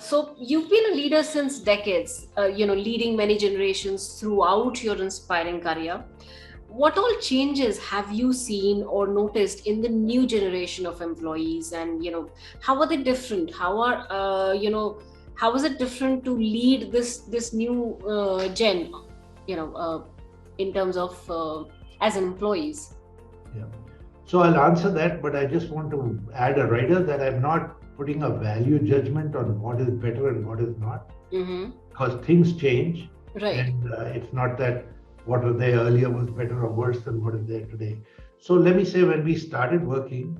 So you've been a leader since decades, leading many generations throughout your inspiring career. What all changes have you seen or noticed in the new generation of employees, and how are they different? How is it different to lead this new gen, you know, uh, in terms of as employees? Yeah. So I'll answer that, but I just want to add a rider that I'm not putting a value judgment on what is better and what is not, Mm-hmm. because things change, Right. and it's not that what was there earlier was better or worse than what is there today. So let me say, when we started working,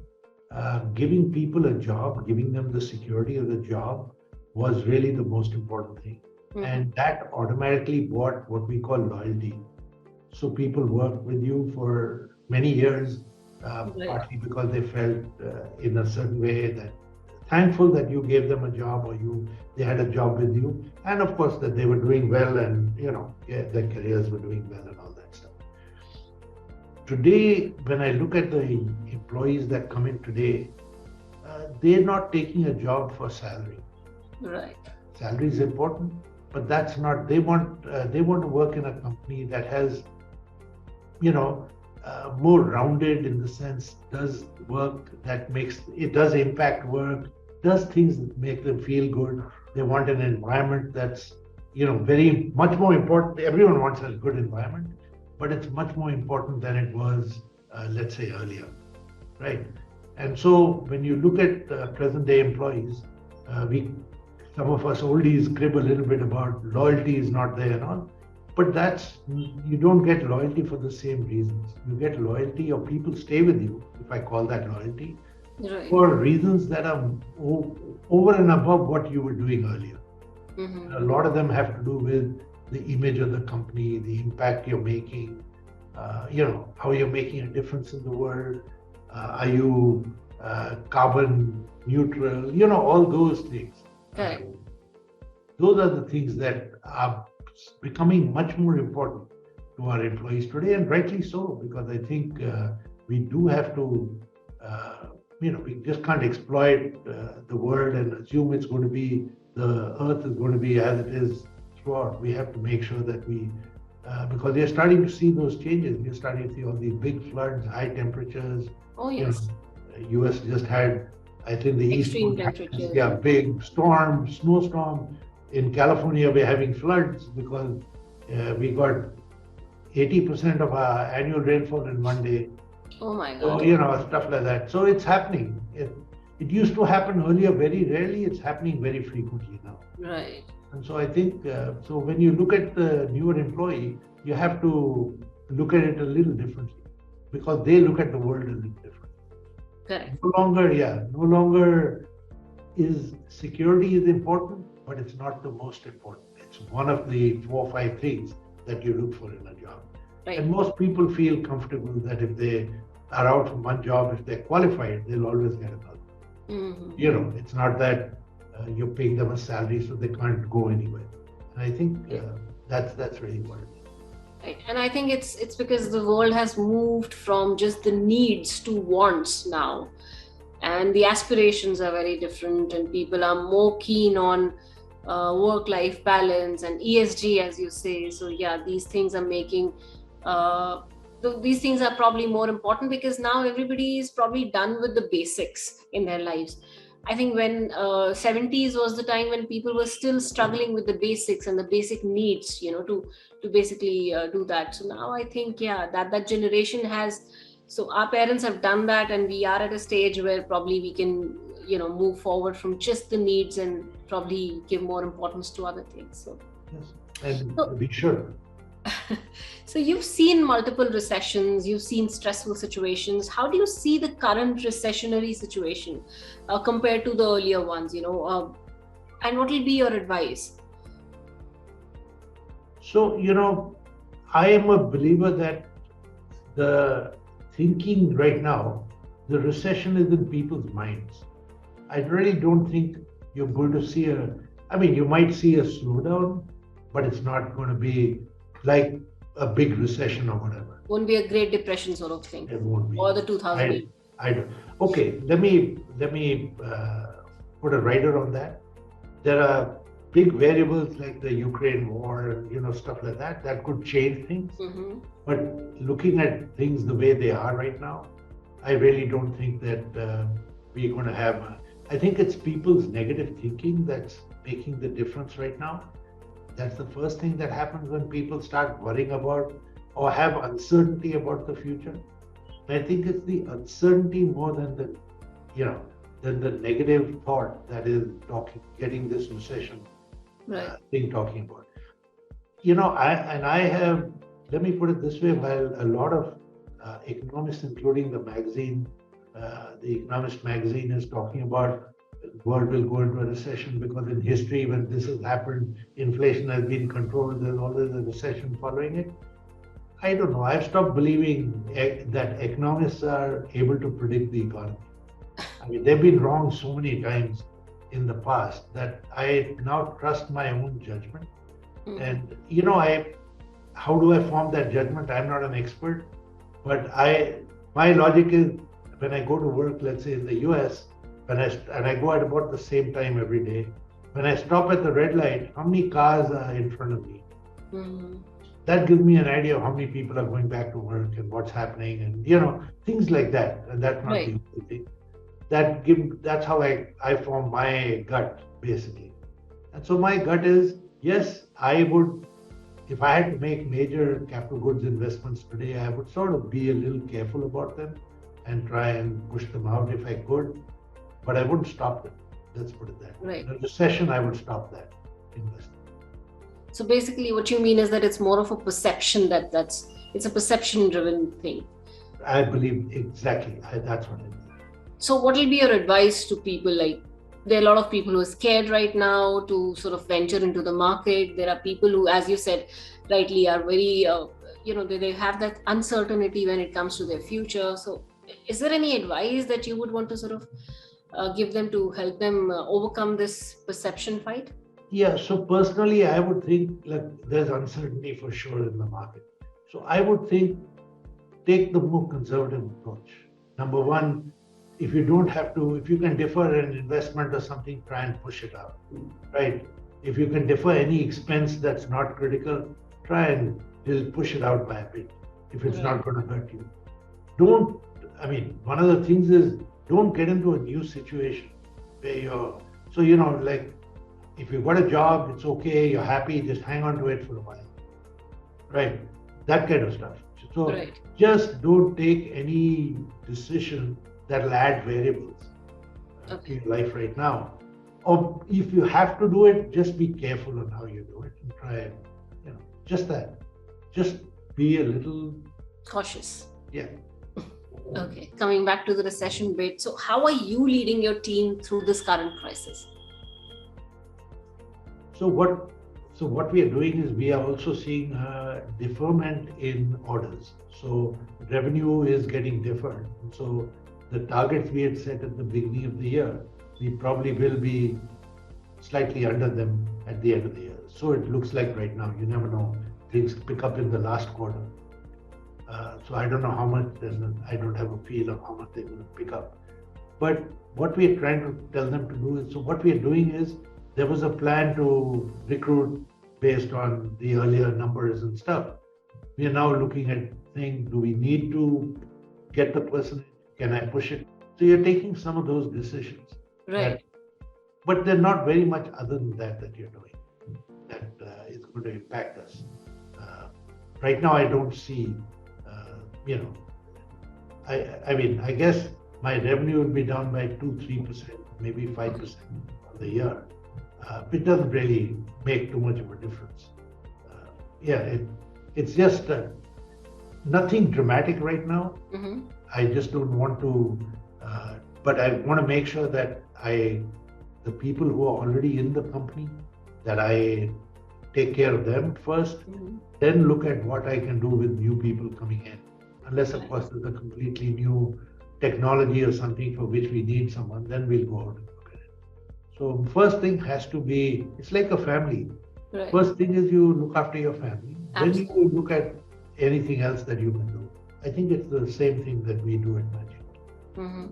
giving people a job, giving them the security of the job was really the most important thing. Mm-hmm. And that automatically brought what we call loyalty. So people work with you for many years, Right. partly because they felt in a certain way that thankful that you gave them a job, or they had a job with you, and of course that they were doing well, and yeah, their careers were doing well and all that stuff. Today, when I look at the employees that come in today, they're not taking a job for salary. Right. Salary is important, but that's not. They want to work in a company that has, you know, more rounded, in the sense, does work that makes it, does impact work, does things that make them feel good. They want an environment that's, very much more important. Everyone wants a good environment, but it's much more important than it was, let's say, earlier, right? And so when you look at present day employees, we some of us oldies crib a little bit about loyalty is not there and all, but you don't get loyalty for the same reasons. You get loyalty, or people stay with you, if I call that loyalty, Right. for reasons that are over and above what you were doing earlier. Mm-hmm. A lot of them have to do with the image of the company, the impact you're making, how you're making a difference in the world. Are you carbon neutral? All those things. Correct. Those are the things that are becoming much more important to our employees today, and rightly so, because I think we do have to, we just can't exploit the world and assume it's going to be, the earth is going to be as it is throughout. We have to make sure that because we are starting to see those changes. We're starting to see all these big floods, high temperatures. Oh, You know, yes. US just had, I think the East Extreme Coast had this, temperatures. yeah, big storm, snowstorm. In California, we're having floods because we got 80% of our annual rainfall in one day. Oh my So, God. stuff like that. So it's happening. It used to happen earlier very rarely. It's happening very frequently now. Right. And so I think, so when you look at the newer employee, you have to look at it a little differently, because they look at the world a little differently. Correct. No longer is security is important, but it's not the most important. It's one of the 4 or 5 things that you look for in a job. Right. And most people feel comfortable that if they are out from one job, if they're qualified, they'll always get another. Mm-hmm. It's not that you're paying them a salary so they can't go anywhere. And I think that's really what it is. Right. And I think it's because the world has moved from just the needs to wants now, and the aspirations are very different, and people are more keen on work-life balance and ESG, as you say. So yeah, these things are making uh, these things are probably more important, because now everybody is probably done with the basics in their lives. I think when 70s was the time when people were still struggling with the basics and the basic needs, to basically do that. So now I think, yeah, that generation has. So our parents have done that, and we are at a stage where probably we can, move forward from just the needs and probably give more importance to other things. Yes, and So, we should. so you've seen multiple recessions, you've seen stressful situations. How do you see the current recessionary situation compared to the earlier ones? And what will be your advice? So, I am a believer that the thinking right now, the recession is in people's minds. I really don't think you're going to see you might see a slowdown, but it's not going to be like a big recession or whatever. Won't be a Great Depression sort of thing, It won't be. or the I, 2008. I don't. Okay, let me put a rider on that. There are big variables like the Ukraine war and stuff like that that could change things. Mm-hmm. But looking at things the way they are right now, I really don't think that we're going to have. I think it's people's negative thinking that's making the difference right now. That's the first thing that happens when people start worrying about or have uncertainty about the future. And I think it's the uncertainty more than the negative thought that is getting this recession Right. thing talking about. I have, let me put it this way, while a lot of economists, including the magazine, the Economist magazine is talking about the world will go into a recession because in history, when this has happened, inflation has been controlled, there's always a recession following it. I don't know. I've stopped believing that economists are able to predict the economy. I mean, they've been wrong so many times in the past that I now trust my own judgment. Mm-hmm. And how do I form that judgment? I'm not an expert, but my logic is when I go to work, let's say in the US, and I go at about the same time every day. When I stop at the red light, how many cars are in front of me? Mm-hmm. That gives me an idea of how many people are going back to work and what's happening, and things like that. And that's not the only thing. That's how I form my gut basically. And so my gut is, yes, I would, if I had to make major capital goods investments today, I would sort of be a little careful about them and try and push them out if I could, but I wouldn't stop them. Let's put it that way. Right. In a recession, I would stop that investment. So basically what you mean is that it's more of a perception it's a perception driven thing. I believe exactly. That's what it is. So what will be your advice to people? Like, there are a lot of people who are scared right now to sort of venture into the market. There are people who, as you said, rightly are very, they have that uncertainty when it comes to their future. So is there any advice that you would want to sort of give them to help them overcome this perception fight? Yeah, so personally, I would think there's uncertainty for sure in the market. So I would think take the more conservative approach. Number one, if you can defer an investment or something, try and push it out, right? If you can defer any expense that's not critical, try and just push it out by a bit if it's not going to hurt you. One of the things is don't get into a new situation where if you've got a job, it's okay, you're happy, just hang on to it for a while, right? That kind of stuff. So just don't take any decision that'll add variables to your life right now. Or if you have to do it, just be careful on how you do it and try and, just that. Just be a little cautious. Yeah. Okay. Coming back to the recession bit. So how are you leading your team through this current crisis? So what we are doing is we are also seeing deferment in orders. So revenue is getting deferred. So the targets we had set at the beginning of the year, we probably will be slightly under them at the end of the year. So it looks like right now, you never know, things pick up in the last quarter. So I don't know how much, I don't have a feel of how much they will pick up. But what we are trying to tell them to do is, so what we are doing is, there was a plan to recruit based on the earlier numbers and stuff. We are now looking at saying, do we need to get the person? Can I push it? So you're taking some of those decisions. Right. But there's not very much other than that you're doing that is going to impact us. Right now, I don't see, I guess my revenue will be down by 2-3%, maybe 5% for the year. It doesn't really make too much of a difference. It's just nothing dramatic right now. Mm-hmm. I just don't want to, but I want to make sure that the people who are already in the company, that I take care of them first, then look at what I can do with new people coming in. Unless, of course, there's a completely new technology or something for which we need someone, then we'll go out and look at it. So first thing has to be, it's like a family. Right. First thing is you look after your family. Absolutely. Then you look at anything else that you can do. I think it's the same thing that we do at Magic. Mm-hmm.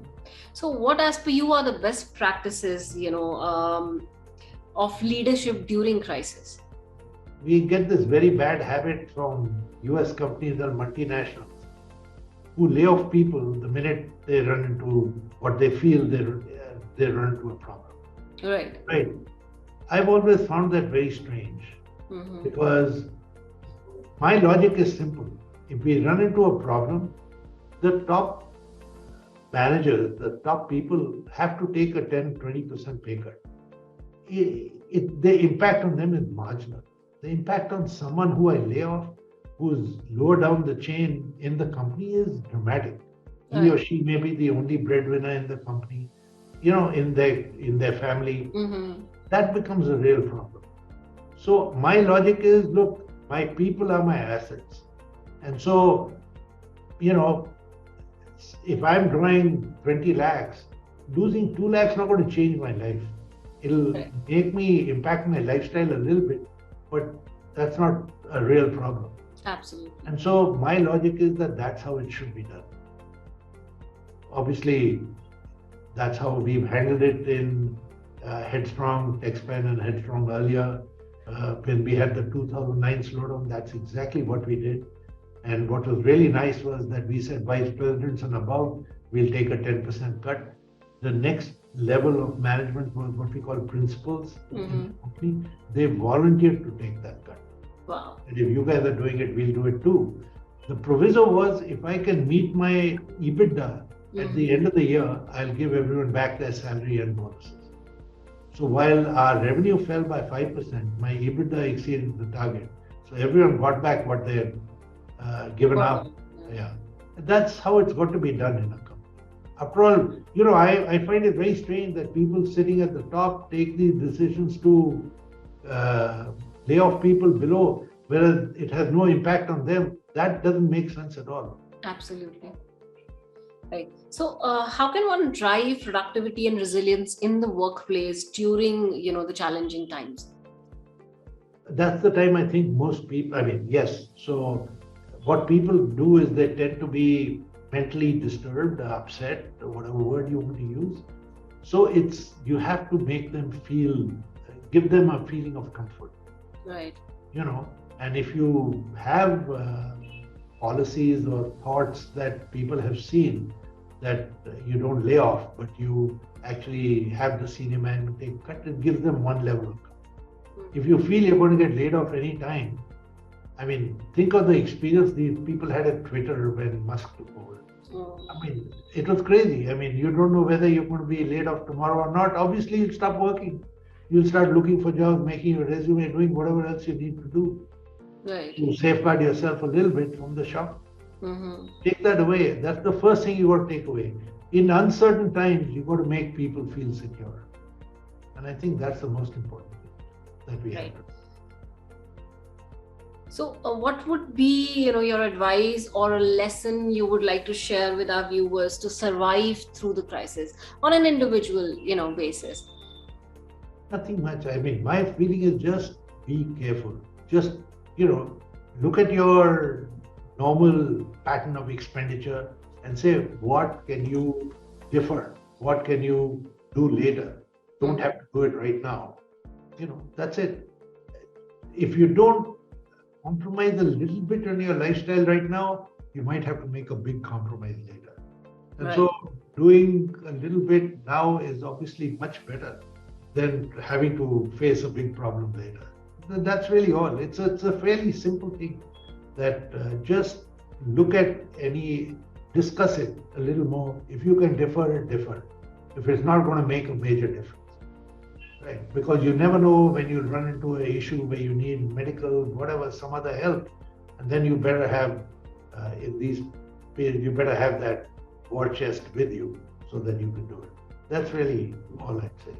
So what, as per you, are the best practices, of leadership during crisis? We get this very bad habit from US companies or multinationals who lay off people the minute they run into what they feel they run into a problem. Right. Right. I've always found that very strange because my logic is simple. If we run into a problem, the top managers, the top people have to take a 10-20% pay cut. The impact on them is marginal. The impact on someone who I lay off, who's lower down the chain in the company, is dramatic. He or she may be the only breadwinner in the company, in their family. That becomes a real problem. So my logic is, look, my people are my assets. And so, if I'm drawing 20 lakhs, losing 2 lakhs not going to change my life. It'll make me impact my lifestyle a little bit, but that's not a real problem. Absolutely. And so my logic is that that's how it should be done. Obviously, that's how we've handled it in Headstrong, TechSpan and Headstrong earlier. When we had the 2009 slowdown, that's exactly what we did. And what was really nice was that we said vice presidents and above, we'll take a 10% cut. The next level of management was what we call principals in the company. They volunteered to take that cut. Wow. And if you guys are doing it, we'll do it too. The proviso was, if I can meet my EBITDA at the end of the year, I'll give everyone back their salary and bonuses. So while our revenue fell by 5%, my EBITDA exceeded the target. So everyone got back what they had given up. Yeah. That's how it's got to be done in a company. After all, I find it very strange that people sitting at the top take these decisions to lay off people below, whereas it has no impact on them. That doesn't make sense at all. Absolutely. Right. So how can one drive productivity and resilience in the workplace during, the challenging times? That's the time I think most people, yes. So what people do is they tend to be mentally disturbed, upset, or whatever word you want to use. So you have to make them give them a feeling of comfort. Right. And if you have policies or thoughts that people have seen, that you don't lay off, but you actually have the senior management take cut, it gives them one level of comfort. If you feel you're going to get laid off any time, think of the experience these people had at Twitter when Musk took over. It was crazy. You don't know whether you're going to be laid off tomorrow or not. Obviously, you'll stop working. You'll start looking for jobs, making your resume, doing whatever else you need to do. Right. To safeguard yourself a little bit from the shock. Take that away. That's the first thing you got to take away. In uncertain times, you got to make people feel secure. And I think that's the most important thing that we have to do. So what would be, your advice or a lesson you would like to share with our viewers to survive through the crisis on an individual, basis? Nothing much. My feeling is just be careful. Just, look at your normal pattern of expenditure and say, what can you defer? What can you do later? Don't have to do it right now. That's it. If you don't compromise a little bit on your lifestyle right now, you might have to make a big compromise later. And so doing a little bit now is obviously much better than having to face a big problem later. That's really all. It's a fairly simple thing that just look at discuss it a little more. If you can defer it, defer. If it's not going to make a major difference. Right? Because you never know when you run into an issue where you need medical, whatever, some other help, and then you better have in these periods, you better have that war chest with you so that you can do it. That's really all I'd say.